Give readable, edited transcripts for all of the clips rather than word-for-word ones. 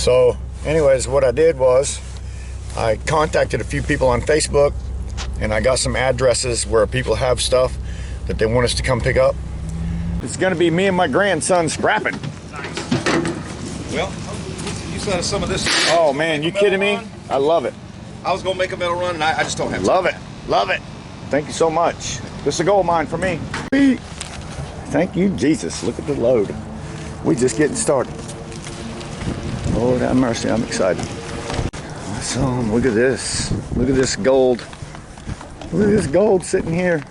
So anyways, what I did was I contacted a few people on Facebook, and I got some addresses where people have stuff that they want us to come pick up. It's gonna be me and my grandson scrapping. Nice. Well, you said some of this. Oh man, you kidding me? I love it. I was gonna make a metal run, and I just don't have Love it, love it. Thank you so much. This is a gold mine for me. Thank you, Jesus. Look at the load. We just getting started. Lord have mercy, I'm excited. Awesome, look at this. Look at this gold. Look at this gold sitting here.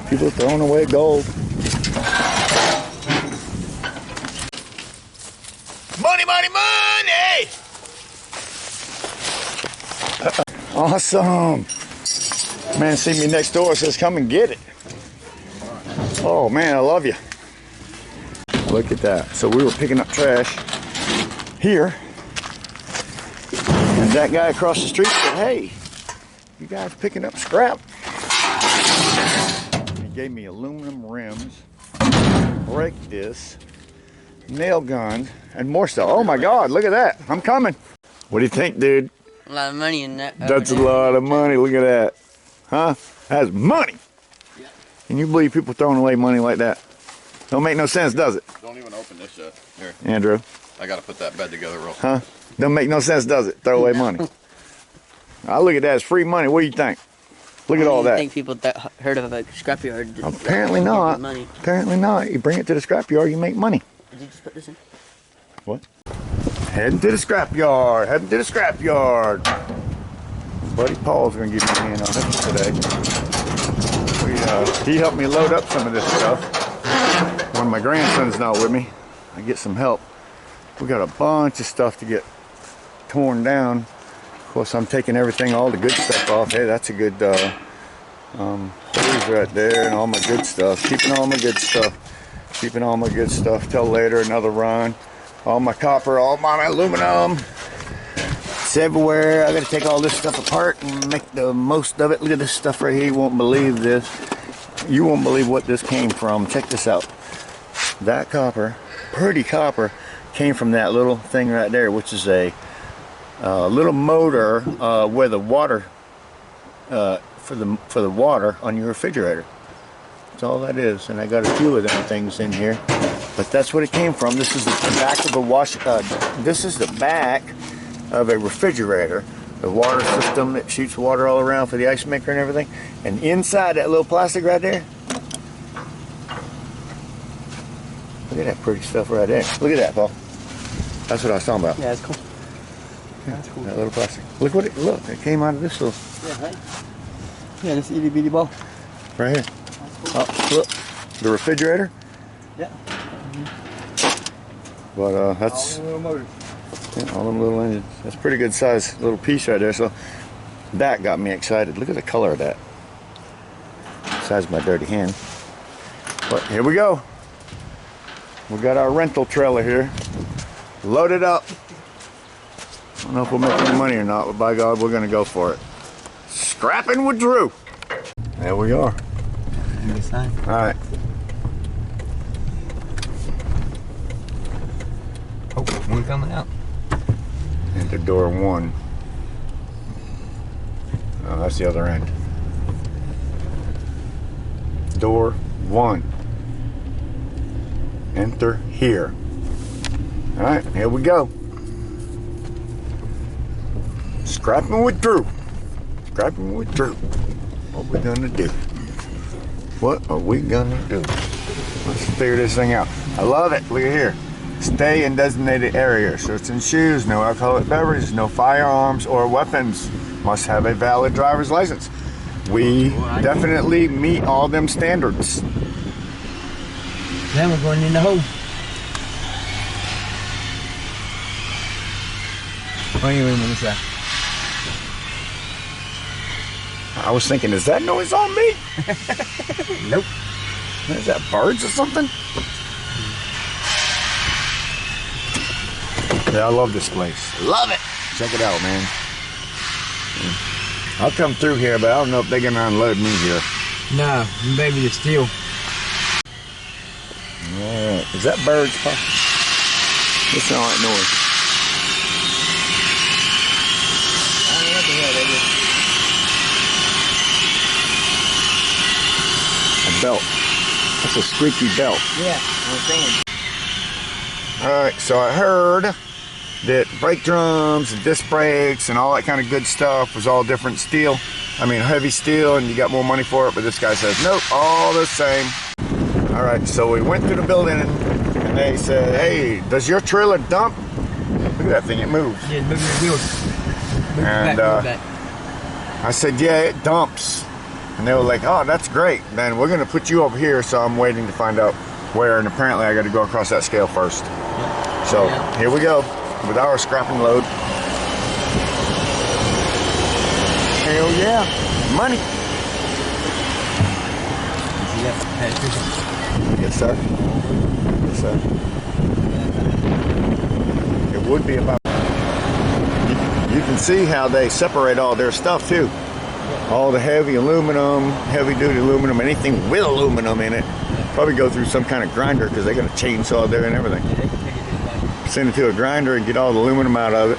People throwing away gold. Money, money, money! Awesome. Man, see me next door, says come and get it. Oh man, I love you. Look at that. So we were picking up trash here, and that guy across the street said, hey, you guys picking up scrap? He gave me aluminum rims, brake discs, nail gun, and more stuff. Oh my God, look at that. I'm coming. What do you think, dude? A lot of money in that. That's a lot of money. Look at that. Huh? That's money. Yeah. Can you believe people throwing away money like that? Don't make no sense, does it? Don't even open this yet. Here, Andrew. I gotta put that bed together real quick. Huh? Don't make no sense, does it? Throw away money. I look at that as free money. What do you think? Look at all that. I think people heard of a scrapyard. Apparently not. Money. Apparently not. You bring it to the scrapyard, you make money. Did you just put this in? What? Heading to the scrapyard. Heading to the scrapyard. Buddy Paul's gonna give me a hand on this today. He helped me load up some of this stuff. When my grandson's not with me, I get some help. We got a bunch of stuff to get torn down. Of course, I'm taking everything, all the good stuff off. Hey, that's a good hose right there, and all my good stuff. Keeping all my good stuff. Keeping all my good stuff till later, another run. All my copper, all my aluminum. It's everywhere. I gotta take all this stuff apart and make the most of it. Look at this stuff right here. You won't believe this. You won't believe what this came from. Check this out. That copper, pretty copper, came from that little thing right there, which is a little motor where the water for the water on your refrigerator. That's all that is. And I got a few of them things in here, but that's what it came from. This is the back of a this is the back of a refrigerator, the water system that shoots water all around for the ice maker and everything. And inside that little plastic right there, look at that pretty stuff right there. Look at that, Paul. That's what I was talking about. Yeah, that's cool. That's cool. That little plastic. Look what it came out of this little. Yeah, right. Yeah, this itty bitty ball. Right here. Oh, look. The refrigerator. Yeah. But that's all the little motors. Yeah, all them little engines. That's a pretty good size little piece right there. So that got me excited. Look at the color of that. Size of my dirty hand. But here we go. We got our rental trailer here. Loaded up. I don't know if we'll make any money or not, but by God, we're gonna go for it. Scrapping with Drew. There we are. All right. Oh, one coming out. Enter door 1. Oh, that's the other end. Door 1. Enter here. All right, here we go. Scrapping with Drew. Scrapping with Drew. What we gonna do? What are we gonna do? Let's figure this thing out. I love it. Look at here. Stay in designated areas. Shirts and shoes, no alcoholic beverages, no firearms or weapons. Must have a valid driver's license. We definitely meet all them standards. Then we're going in the hole. What do you mean, what is that? I was thinking, is that noise on me? Nope. Is that birds or something? Yeah, I love this place. Love it. Check it out, man. I'll come through here, but I don't know if they're gonna unload me here. No, maybe it's steel. Alright, is that birds, Pop? Listen to that noise. I don't know what the hell that is. A belt. That's a squeaky belt. Yeah, I'm saying. Alright, so I heard that brake drums and disc brakes and all that kind of good stuff was all different steel. I mean heavy steel, and you got more money for it, but this guy says nope, all the same. Alright, so we went to the building and they said, hey, does your trailer dump? Look at that thing, it moves. Yeah, move your wheels. Move And back. I said, yeah, it dumps. And they were like, oh, that's great. Then we're gonna put you over here, so I'm waiting to find out where, and apparently I gotta go across that scale first. So here we go with our scrapping load. Hell yeah, money. Yes, sir. Yes, sir. It would be about. You can see how they separate all their stuff too. All the heavy aluminum, heavy duty aluminum, anything with aluminum in it. Probably go through some kind of grinder because they got a chainsaw there and everything. Send it to a grinder and get all the aluminum out of it.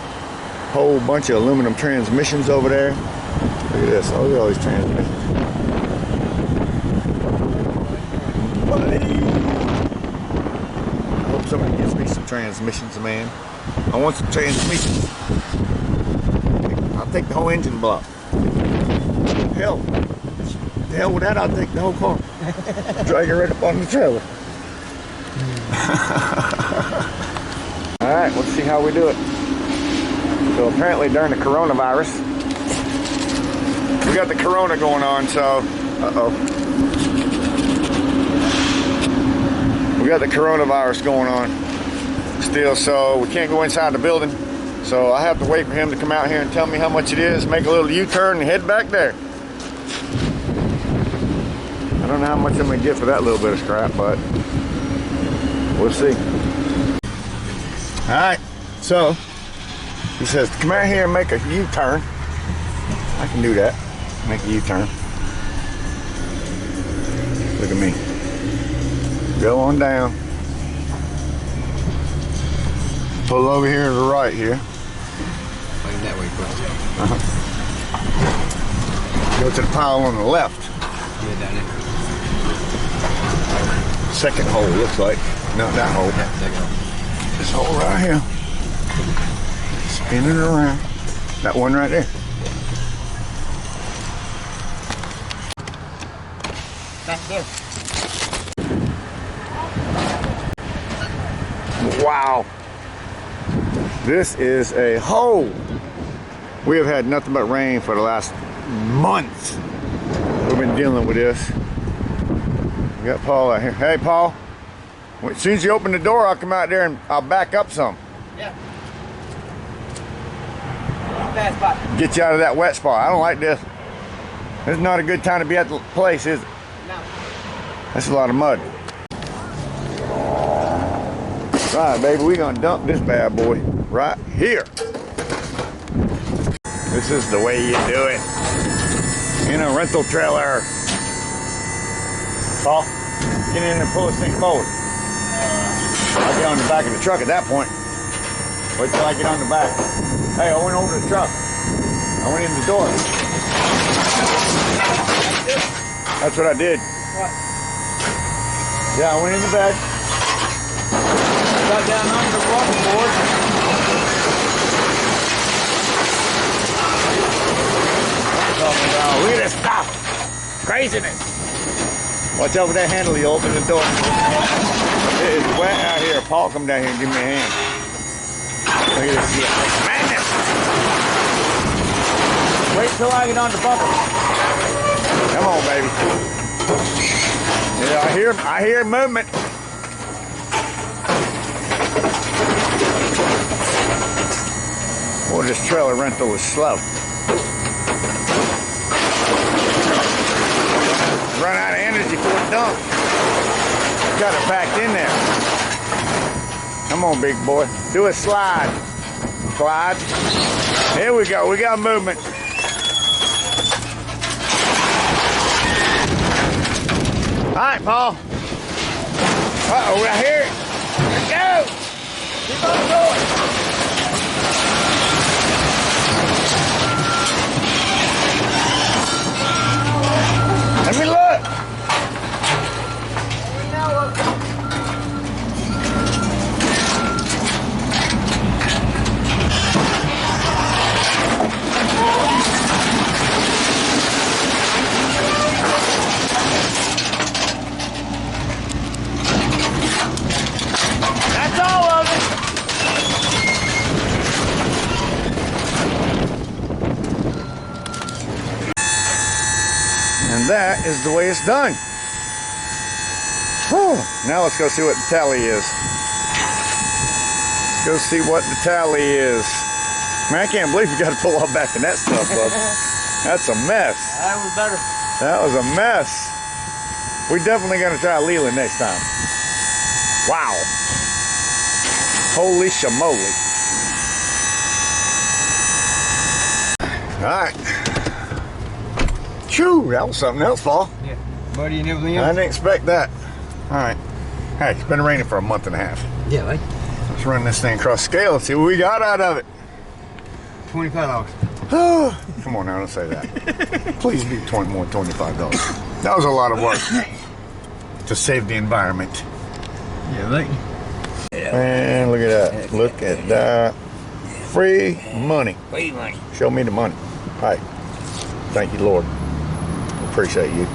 Whole bunch of aluminum transmissions over there. Look at this. Oh, look at all these transmissions. I hope somebody gives me some transmissions, man. I want some transmissions. I'll take the whole engine block. Hell. The hell with that, I'll take the whole car. Drag it right up on the trailer. Alright, let's see how we do it. So apparently during the coronavirus, we got the corona going on, so we got the coronavirus going on still, so we can't go inside the building. So I have to wait for him to come out here and tell me how much it is, make a little U-turn and head back there. I don't know how much I'm gonna get for that little bit of scrap, but we'll see. All right, so he says, come out here and make a U-turn. I can do that, make a U-turn. Look at me. Go on down. Pull over here to the right here. Like that way first. Go to the pile on the left. Yeah, down there. Second hole, looks like. Not that hole. Yeah, second hole. This hole right here. Spin it around. That one right there. Back there. Wow. This is a hole. We have had nothing but rain for the last month. We've been dealing with this. We got Paul out here. Hey, Paul. As soon as you open the door, I'll come out there and I'll back up some. Yeah. Bad spot. Get you out of that wet spot. I don't like this. This is not a good time to be at the place, is it? No. That's a lot of mud. Right, baby, we're gonna dump this bad boy right here. This is the way you do it. In a rental trailer. Paul, get in and pull this thing forward. I'll get on the back of the truck at that point. Wait till I get on the back. Hey, I went over the truck. I went in the door. That's what I did. What? Yeah, I went in the back. Got down under the walking board. Look at this stuff. Craziness. Watch out with that handle. You open the door. It is wet out here. Paul, come down here and give me a hand. Look at this. Madness. Wait till I get on the bumper. Come on, baby. Yeah, I hear movement. Boy, this trailer rental is slow. Run out of energy for a dump. Got it packed in there. Come on, big boy. Do a slide. Slide. Here we go. We got movement. All right, Paul. Uh-oh, I hear it. Here we go. Keep on. that is the way it's done. Whew. Now let's go see what the tally is. Let's go see what the tally is. Man, I can't believe you got to pull all back in that stuff, bud. That's a mess. That was better. That was a mess. We definitely gonna try Leland next time. Wow. Holy shamoly. All right. Phew, that was something else, Paul. Yeah. Buddy and everything I else. didn't expect that. All right. Hey, it's been raining for a month and a half. Yeah, right? Let's run this thing across scale and see what we got out of it. $25. Come on now, don't say that. Please be more than $25. That was a lot of work to save the environment. Yeah, right? Man, look at that. Look at that. Free money. Free money. Show me the money. All right. Thank you, Lord. Appreciate you.